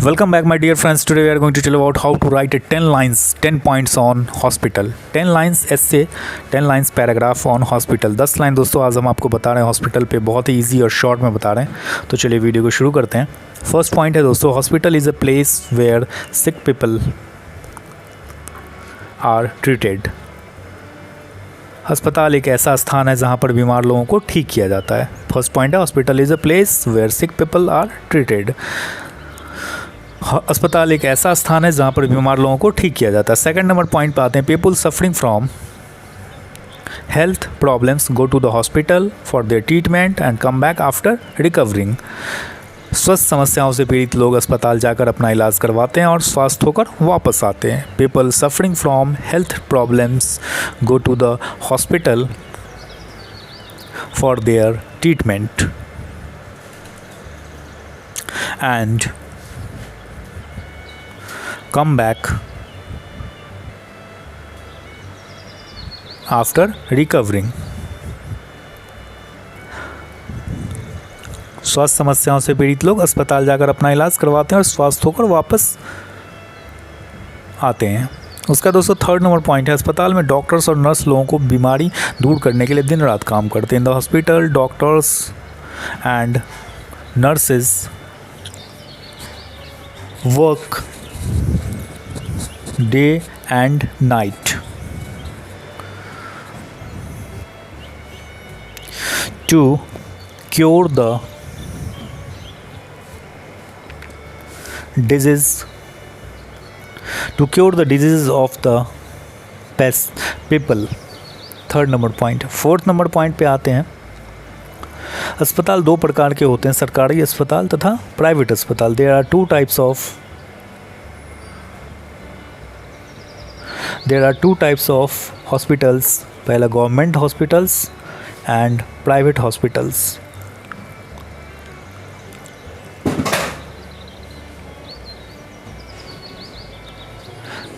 Welcome back, my dear friends. Today we are going to tell about how to write a 10 lines, 10 points on hospital. 10 lines essay, 10 lines paragraph on hospital. 10 line दोस्तों आज हम आपको बता रहे हैं hospital पे, बहुत ही easy और शॉर्ट में बता रहे हैं. तो चलिए वीडियो को शुरू करते हैं. फर्स्ट पॉइंट है दोस्तों, hospital is a place where sick people are treated. अस्पताल एक ऐसा स्थान है जहाँ पर बीमार लोगों को ठीक किया जाता है. फर्स्ट पॉइंट है hospital is a place where sick people are treated. अस्पताल एक ऐसा स्थान है जहाँ पर बीमार लोगों को ठीक किया जाता है. सेकंड नंबर पॉइंट पे आते हैं. People suffering from health problems go to the hospital for their treatment and come back after recovering. स्वस्थ समस्याओं से पीड़ित लोग अस्पताल जाकर अपना इलाज करवाते हैं और स्वस्थ होकर वापस आते हैं. People suffering from health problems go to the hospital for their treatment and come back after recovering. स्वास्थ्य समस्याओं से पीड़ित लोग अस्पताल जाकर अपना इलाज करवाते हैं और स्वस्थ होकर वापस आते हैं. उसका दोस्तों थर्ड नंबर पॉइंट है. अस्पताल में डॉक्टर्स और नर्स लोगों को बीमारी दूर करने के लिए दिन रात काम करते हैं. In the hospital doctors and nurses work day and night to cure the diseases of the people. Third number point. Fourth number point पे आते हैं. अस्पताल दो प्रकार के होते हैं, सरकारी अस्पताल तथा प्राइवेट अस्पताल. There are two types of hospitals. पहला government hospitals and private hospitals.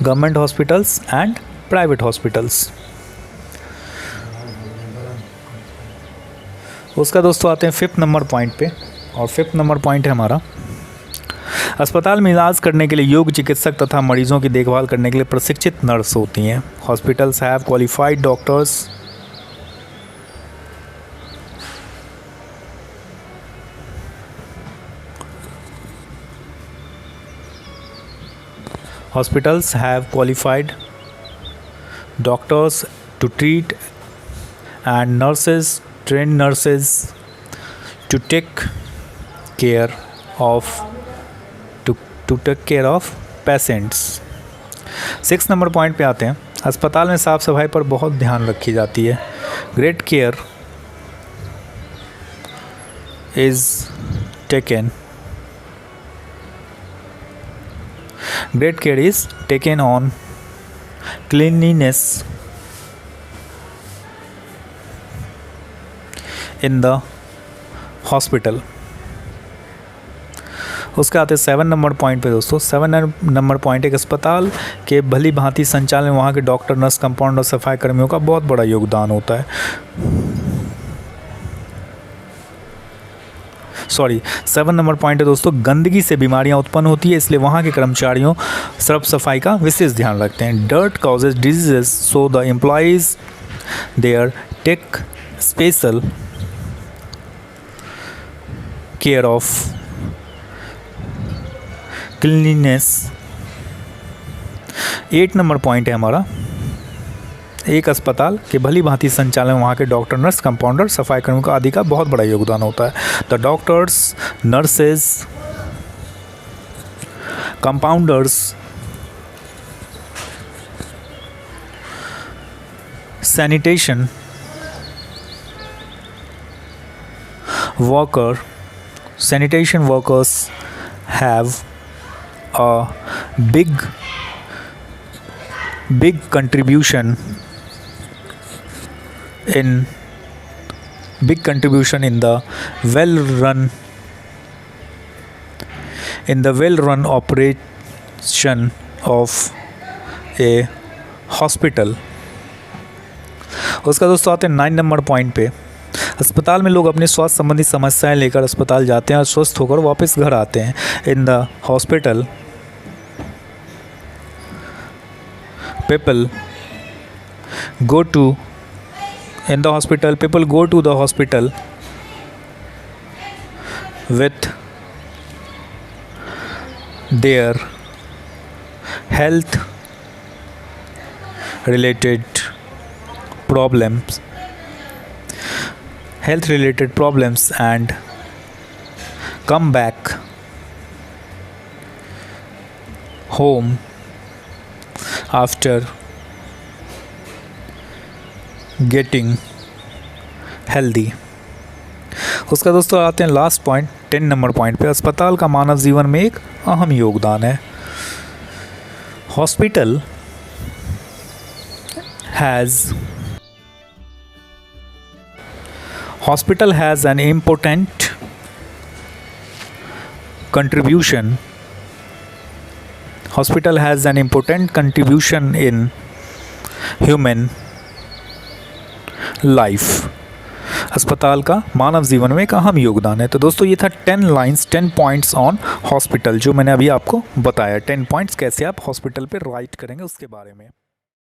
Government hospitals and private hospitals. उसका दोस्तों आते हैं फिफ्थ नंबर पॉइंट पे, और फिफ्थ नंबर पॉइंट है हमारा. अस्पताल में इलाज करने के लिए योग्य चिकित्सक तथा मरीजों की देखभाल करने के लिए प्रशिक्षित नर्स होती हैं. Hospitals have qualified doctors to treat and trained nurses to take care of patients. 6 number point पे आते हैं. अस्पताल में साफ़ सफाई पर बहुत ध्यान रखी जाती है. Great care is taken on cleanliness in the hospital. उसके आते 7 नंबर पॉइंट पे दोस्तों. 7 नंबर पॉइंट, एक अस्पताल के भली भांति संचालन में वहाँ के डॉक्टर, नर्स, कंपाउंडर, सफाई कर्मियों का बहुत बड़ा योगदान होता है. 7 नंबर पॉइंट है दोस्तों, गंदगी से बीमारियाँ उत्पन्न होती है, इसलिए वहाँ के कर्मचारियों साफ सफाई का विशेष ध्यान रखते हैं. Dirt causes diseases so the employees there take special care of cleanliness. 8 number point है हमारा. एक अस्पताल के भली भांति संचालन में वहाँ के डॉक्टर, नर्स, कंपाउंडर, सफाई कर्मियों का आदि का बहुत बड़ा योगदान होता है. The doctors, nurses, compounders, sanitation workers have a big contribution in the well-run operation of a hospital. उसका दोस्तों आते हैं 9 नंबर पॉइंट पे. अस्पताल में लोग अपनी स्वास्थ्य संबंधी समस्याएं लेकर अस्पताल जाते हैं और स्वस्थ होकर वापस घर आते हैं। In the hospital people go to people go to the hospital with their health related problems and come back home after getting healthy। उसका दोस्तों आते हैं लास्ट पॉइंट 10 नंबर पॉइंट पे। अस्पताल का मानव जीवन में एक अहम योगदान है। Hospital has an important contribution in human life। अस्पताल का मानव जीवन में एक अहम योगदान है। तो दोस्तों ये था 10 लाइन्स 10 पॉइंट्स ऑन हॉस्पिटल, जो मैंने अभी आपको बताया। 10 पॉइंट्स कैसे आप हॉस्पिटल पे राइट करेंगे उसके बारे में।